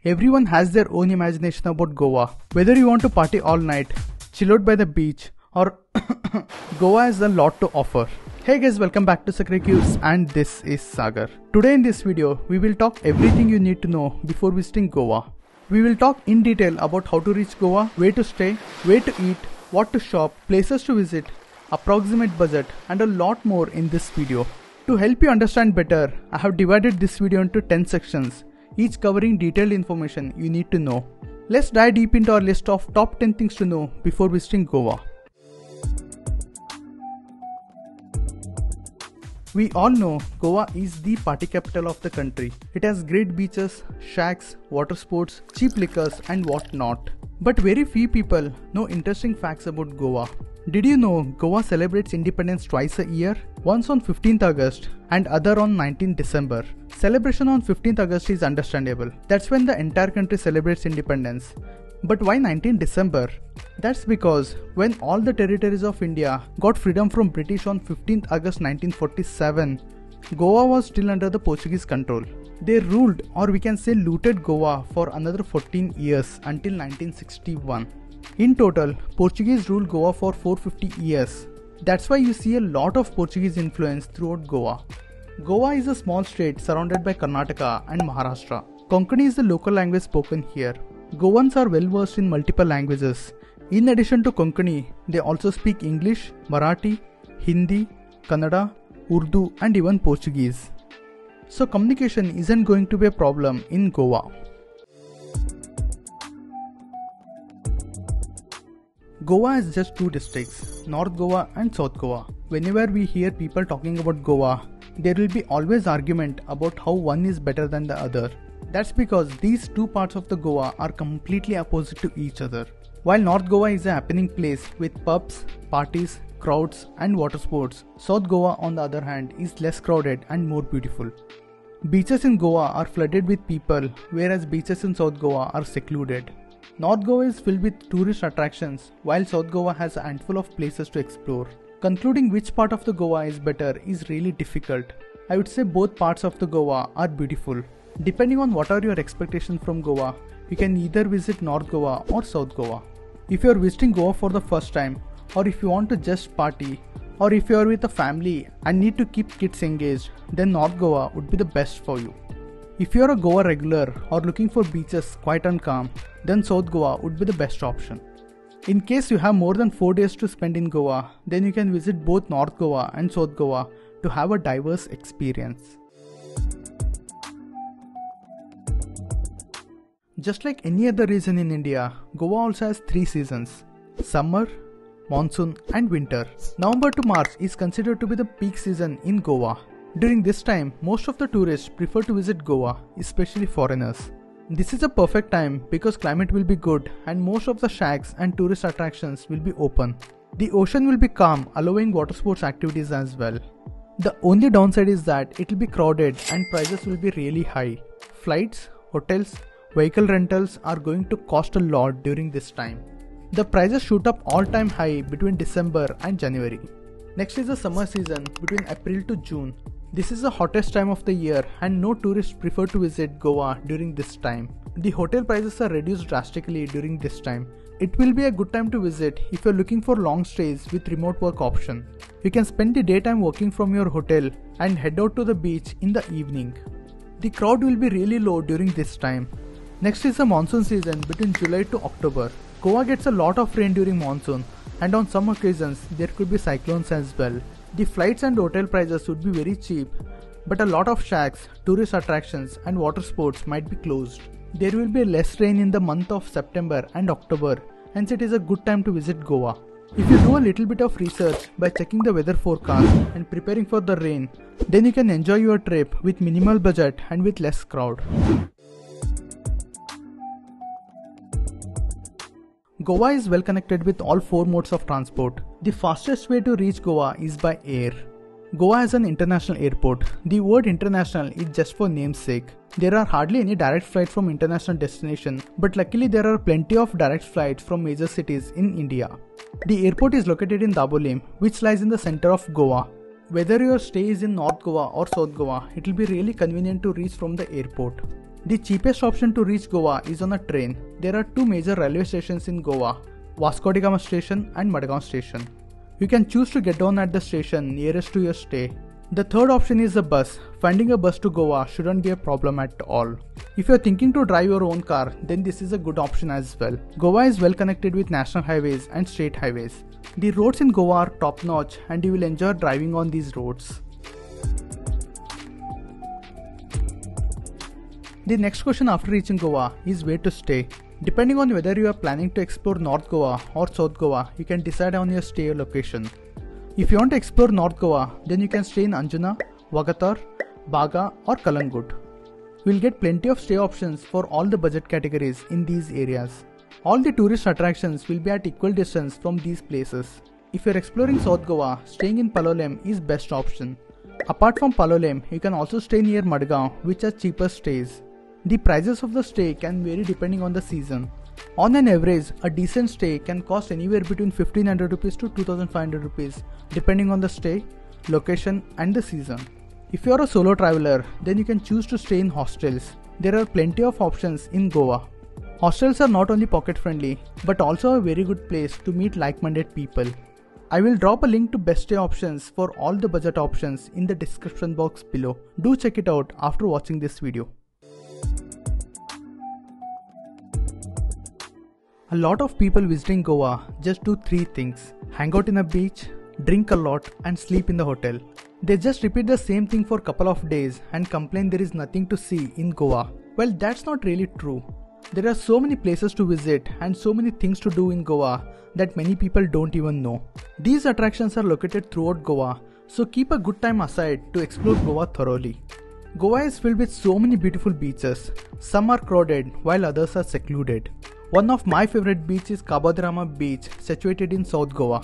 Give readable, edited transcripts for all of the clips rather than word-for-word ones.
Everyone has their own imagination about Goa. Whether you want to party all night, chill out by the beach, or Goa has a lot to offer. Hey guys, welcome back to Sakre and this is Sagar. Today in this video, we will talk everything you need to know before visiting Goa. We will talk in detail about how to reach Goa, where to stay, where to eat, what to shop, places to visit, approximate budget, and a lot more in this video. To help you understand better, I have divided this video into 10 sections, each covering detailed information you need to know. Let's dive deep into our list of top 10 things to know before visiting Goa. We all know Goa is the party capital of the country. It has great beaches, shacks, water sports, cheap liquors and whatnot. But very few people know interesting facts about Goa. Did you know Goa celebrates independence twice a year? Once on 15th August and other on 19th December. Celebration on 15th August is understandable. That's when the entire country celebrates independence. But why 19th December? That's because when all the territories of India got freedom from British on 15th August 1947, Goa was still under the Portuguese control. They ruled, or we can say looted, Goa for another 14 years until 1961. In total, Portuguese ruled Goa for 450 years. That's why you see a lot of Portuguese influence throughout Goa. Goa is a small state surrounded by Karnataka and Maharashtra. Konkani is the local language spoken here. Goans are well versed in multiple languages. In addition to Konkani, they also speak English, Marathi, Hindi, Kannada, Urdu and even Portuguese. So communication isn't going to be a problem in Goa. Goa has just two districts, North Goa and South Goa. Whenever we hear people talking about Goa, there will be always argument about how one is better than the other. That's because these two parts of the Goa are completely opposite to each other. While North Goa is a happening place with pubs, parties, crowds and water sports, South Goa on the other hand is less crowded and more beautiful. Beaches in Goa are flooded with people, whereas beaches in South Goa are secluded. North Goa is filled with tourist attractions, while South Goa has a handful of places to explore. Concluding which part of the Goa is better is really difficult. I would say both parts of the Goa are beautiful. Depending on what are your expectations from Goa, you can either visit North Goa or South Goa. If you are visiting Goa for the first time, or if you want to just party, or if you are with a family and need to keep kids engaged, then North Goa would be the best for you. If you are a Goa regular or looking for beaches quiet and calm, then South Goa would be the best option. In case you have more than 4 days to spend in Goa, then you can visit both North Goa and South Goa to have a diverse experience. Just like any other region in India, Goa also has 3 seasons: summer, monsoon and winter. November to March is considered to be the peak season in Goa. During this time, most of the tourists prefer to visit Goa, especially foreigners. This is a perfect time because climate will be good and most of the shacks and tourist attractions will be open. The ocean will be calm, allowing water sports activities as well. The only downside is that it will be crowded and prices will be really high. Flights, hotels, vehicle rentals are going to cost a lot during this time. The prices shoot up all-time high between December and January. Next is the summer season between April to June. This is the hottest time of the year and no tourists prefer to visit Goa during this time. The hotel prices are reduced drastically during this time. It will be a good time to visit if you are looking for long stays with remote work option. You can spend the daytime working from your hotel and head out to the beach in the evening. The crowd will be really low during this time. Next is the monsoon season between July to October. Goa gets a lot of rain during monsoon and on some occasions there could be cyclones as well. The flights and hotel prices would be very cheap, but a lot of shacks, tourist attractions and water sports might be closed. There will be less rain in the month of September and October, hence it is a good time to visit Goa. If you do a little bit of research by checking the weather forecast and preparing for the rain, then you can enjoy your trip with minimal budget and with less crowd. Goa is well connected with all 4 modes of transport. The fastest way to reach Goa is by air. Goa has an international airport. The word international is just for namesake. There are hardly any direct flights from international destination, but luckily there are plenty of direct flights from major cities in India. The airport is located in Dabolim, which lies in the center of Goa. Whether your stay is in North Goa or South Goa, it will be really convenient to reach from the airport. The cheapest option to reach Goa is on a train. There are two major railway stations in Goa, Vasco da Gama station and Madgaon station. You can choose to get down at the station nearest to your stay. The third option is a bus. Finding a bus to Goa shouldn't be a problem at all. If you're thinking to drive your own car, then this is a good option as well. Goa is well connected with national highways and state highways. The roads in Goa are top notch and you will enjoy driving on these roads. The next question after reaching Goa is where to stay. Depending on whether you are planning to explore North Goa or South Goa, you can decide on your stay location. If you want to explore North Goa, then you can stay in Anjuna, Vagatar, Baga or Kalangut. You will get plenty of stay options for all the budget categories in these areas. All the tourist attractions will be at equal distance from these places. If you are exploring South Goa, staying in Palolem is best option. Apart from Palolem, you can also stay near Madgaon, which are cheaper stays. The prices of the stay can vary depending on the season. On an average, a decent stay can cost anywhere between 1500 rupees to 2500 rupees depending on the stay, location and the season. If you are a solo traveler, then you can choose to stay in hostels. There are plenty of options in Goa. Hostels are not only pocket friendly but also a very good place to meet like-minded people. I will drop a link to best stay options for all the budget options in the description box below. Do check it out after watching this video. A lot of people visiting Goa just do three things: hang out in a beach, drink a lot and sleep in the hotel. They just repeat the same thing for a couple of days and complain there is nothing to see in Goa. Well, that's not really true. There are so many places to visit and so many things to do in Goa that many people don't even know. These attractions are located throughout Goa, so keep a good time aside to explore Goa thoroughly. Goa is filled with so many beautiful beaches. Some are crowded while others are secluded. One of my favorite beaches is Kabadrama Beach, situated in South Goa.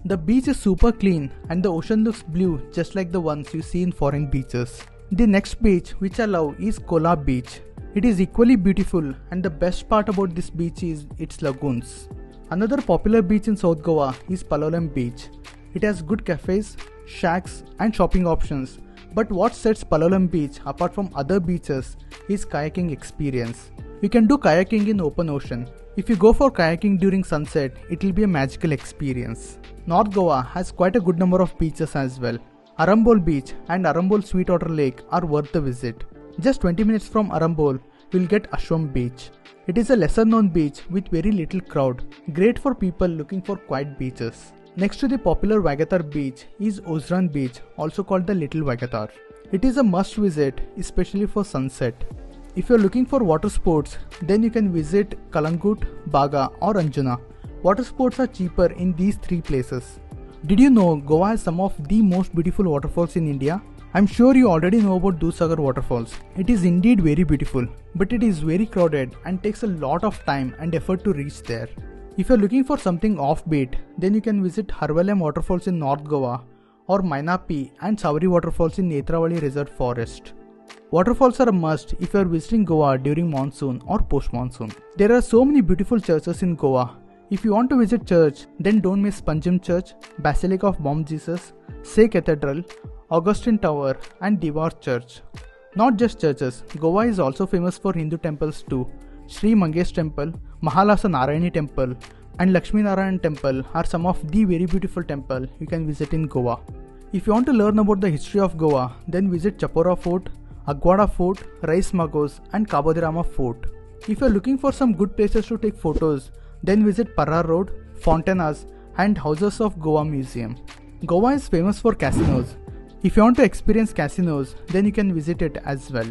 The beach is super clean and the ocean looks blue just like the ones you see in foreign beaches. The next beach which I love is Kola Beach. It is equally beautiful and the best part about this beach is its lagoons. Another popular beach in South Goa is Palolem Beach. It has good cafes, shacks and shopping options. But what sets Palolem Beach apart from other beaches is kayaking experience. You can do kayaking in open ocean. If you go for kayaking during sunset, it will be a magical experience. North Goa has quite a good number of beaches as well. Arambol Beach and Arambol Sweetwater Lake are worth the visit. Just 20 minutes from Arambol, you will get Ashwam Beach. It is a lesser known beach with very little crowd, great for people looking for quiet beaches. Next to the popular Vagatar Beach is Ozran Beach, also called the Little Vagatar. It is a must visit, especially for sunset. If you are looking for water sports, then you can visit Kalangut, Baga or Anjuna. Water sports are cheaper in these three places. Did you know Goa has some of the most beautiful waterfalls in India? I'm sure you already know about Dudhsagar waterfalls. It is indeed very beautiful, but it is very crowded and takes a lot of time and effort to reach there. If you are looking for something offbeat, then you can visit Harvalem waterfalls in North Goa or Mainapi and Savari waterfalls in Netravali Reserve Forest. Waterfalls are a must if you are visiting Goa during monsoon or post-monsoon. There are so many beautiful churches in Goa. If you want to visit church, then don't miss Panjim Church, Basilica of Bomb Jesus, Say Cathedral, Augustine Tower and Devar Church. Not just churches, Goa is also famous for Hindu temples too. Sri Mangesh Temple, Mahalasa Narayani Temple and Lakshmi Narayan Temple are some of the very beautiful temples you can visit in Goa. If you want to learn about the history of Goa, then visit Chapora Fort, Aguada Fort, Rice Magos and Kabadirama Fort. If you are looking for some good places to take photos, then visit Parra Road, Fontanas and Houses of Goa Museum. Goa is famous for casinos. If you want to experience casinos, then you can visit it as well.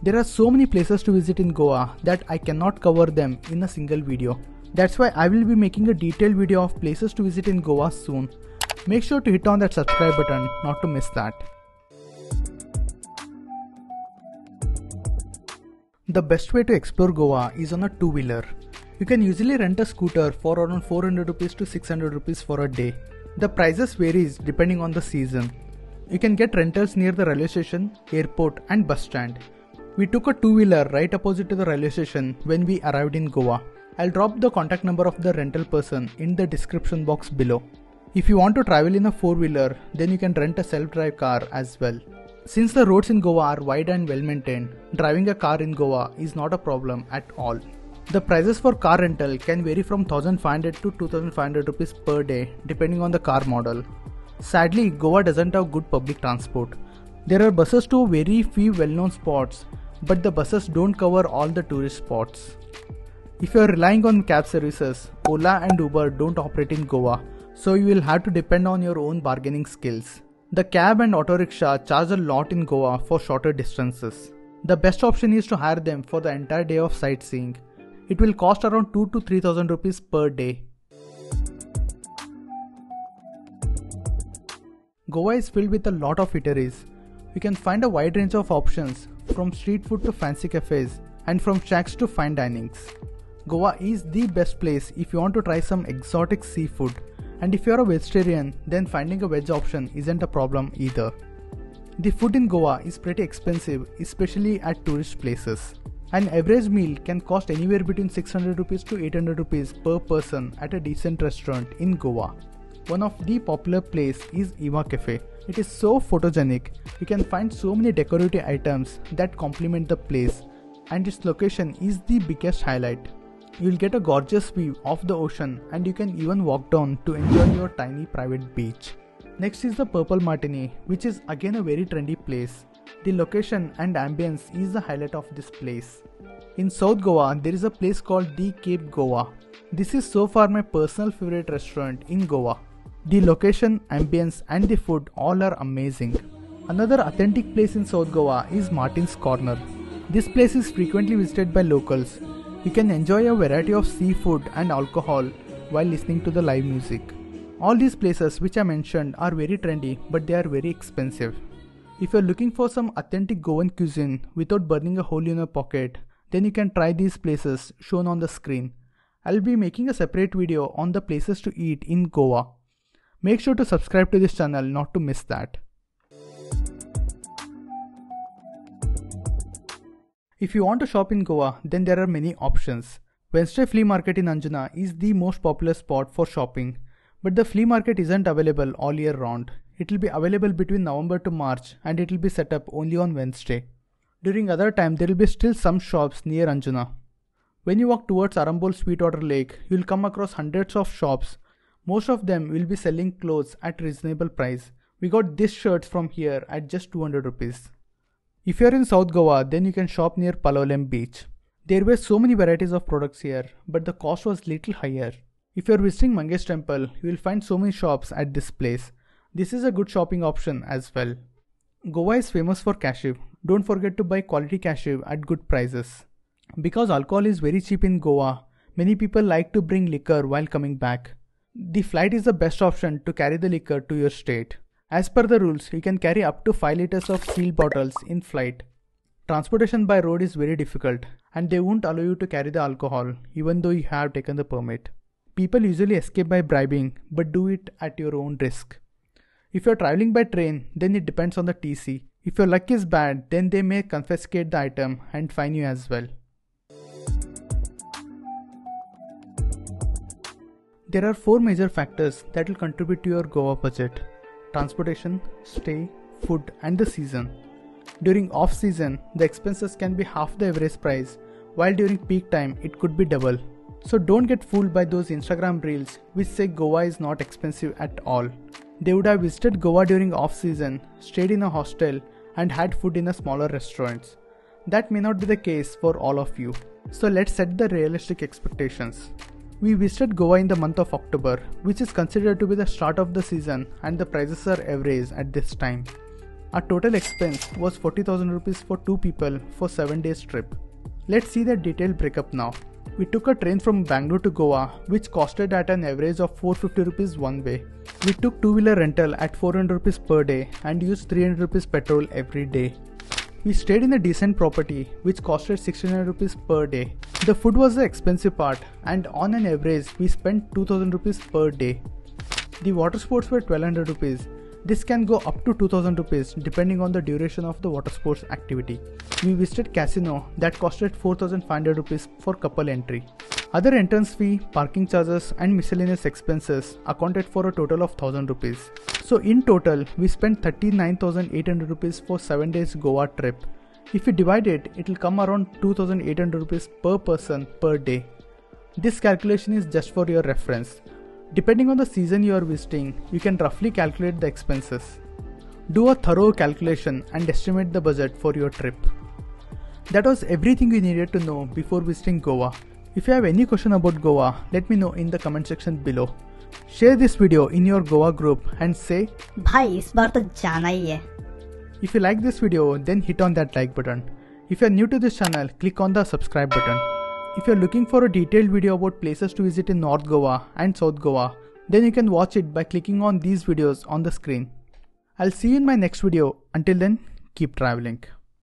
There are so many places to visit in Goa that I cannot cover them in a single video. That's why I will be making a detailed video of places to visit in Goa soon. Make sure to hit on that subscribe button not to miss that. The best way to explore Goa is on a two-wheeler. You can usually rent a scooter for around 400 rupees to 600 rupees for a day. The prices varies depending on the season. You can get rentals near the railway station, airport and bus stand. We took a two-wheeler right opposite to the railway station when we arrived in Goa. I'll drop the contact number of the rental person in the description box below. If you want to travel in a four-wheeler, then you can rent a self-drive car as well. Since the roads in Goa are wide and well maintained, driving a car in Goa is not a problem at all. The prices for car rental can vary from 1500 to 2500 rupees per day depending on the car model. Sadly, Goa doesn't have good public transport. There are buses to very few well-known spots, but the buses don't cover all the tourist spots. If you are relying on cab services, Ola and Uber don't operate in Goa, so you will have to depend on your own bargaining skills. The cab and auto rickshaw charge a lot in Goa for shorter distances. The best option is to hire them for the entire day of sightseeing. It will cost around 2 to 3000 rupees per day. Goa is filled with a lot of eateries. You can find a wide range of options, from street food to fancy cafes, and from shacks to fine dinings. Goa is the best place if you want to try some exotic seafood, and if you are a vegetarian, then finding a veg option isn't a problem either. The food in Goa is pretty expensive, especially at tourist places. An average meal can cost anywhere between 600 rupees to 800 rupees per person at a decent restaurant in Goa. One of the popular places is Eva Cafe. It is so photogenic. You can find so many decorative items that complement the place, and its location is the biggest highlight. You'll get a gorgeous view of the ocean, and you can even walk down to enjoy your tiny private beach. Next is the Purple Martini, which is again a very trendy place. The location and ambience is the highlight of this place. In South Goa, there is a place called the Cape Goa. This is so far my personal favorite restaurant in Goa. The location, ambience and the food all are amazing. Another authentic place in South Goa is Martin's Corner. This place is frequently visited by locals. You can enjoy a variety of seafood and alcohol while listening to the live music. All these places which I mentioned are very trendy, but they are very expensive. If you are looking for some authentic Goan cuisine without burning a hole in your pocket, then you can try these places shown on the screen. I'll be making a separate video on the places to eat in Goa. Make sure to subscribe to this channel not to miss that. If you want to shop in Goa, then there are many options. Wednesday Flea Market in Anjuna is the most popular spot for shopping, but the flea market isn't available all year round. It will be available between November to March, and it will be set up only on Wednesday. During other time, there will be still some shops near Anjuna. When you walk towards Arambol Sweetwater Lake, you will come across hundreds of shops. Most of them will be selling clothes at reasonable price. We got this shirt from here at just 200 rupees. If you are in South Goa, then you can shop near Palolem Beach. There were so many varieties of products here, but the cost was little higher. If you are visiting Mangesh Temple, you will find so many shops at this place. This is a good shopping option as well. Goa is famous for cashew. Don't forget to buy quality cashew at good prices. Because alcohol is very cheap in Goa, many people like to bring liquor while coming back. The flight is the best option to carry the liquor to your state. As per the rules, you can carry up to 5 liters of steel bottles in flight. Transportation by road is very difficult, and they won't allow you to carry the alcohol even though you have taken the permit. People usually escape by bribing, but do it at your own risk. If you are traveling by train, then it depends on the TC. If your luck is bad, then they may confiscate the item and fine you as well. There are 4 major factors that will contribute to your Goa budget: transportation, stay, food and the season. During off-season, the expenses can be half the average price, while during peak time it could be double. So don't get fooled by those Instagram reels which say Goa is not expensive at all. They would have visited Goa during off-season, stayed in a hostel and had food in a smaller restaurants. That may not be the case for all of you. So let's set the realistic expectations. We visited Goa in the month of October, which is considered to be the start of the season, and the prices are average at this time. Our total expense was 40,000 rupees for 2 people for 7 days trip. Let's see the detailed breakup now. We took a train from Bangalore to Goa, which costed at an average of 450 rupees one way. We took 2-wheeler rental at 400 rupees per day and used 300 rupees petrol every day. We stayed in a decent property which costed 1600 rupees per day. The food was the expensive part, and on an average we spent 2000 rupees per day. The water sports were 1200 rupees. This can go up to 2000 rupees depending on the duration of the water sports activity. We visited Casino that costed 4500 rupees for couple entry. Other entrance fee, parking charges and miscellaneous expenses accounted for a total of 1000 rupees. So in total, we spent 39,800 rupees for 7 days Goa trip. If you divide it, it will come around 2,800 rupees per person per day. This calculation is just for your reference. Depending on the season you are visiting, you can roughly calculate the expenses. Do a thorough calculation and estimate the budget for your trip. That was everything you needed to know before visiting Goa. If you have any question about Goa, let me know in the comment section below. Share this video in your Goa group and say, भाई इस बार तो जाना ही है. If you like this video, then hit on that like button. If you are new to this channel, click on the subscribe button. If you are looking for a detailed video about places to visit in North Goa and South Goa, then you can watch it by clicking on these videos on the screen. I'll see you in my next video. Until then, keep traveling.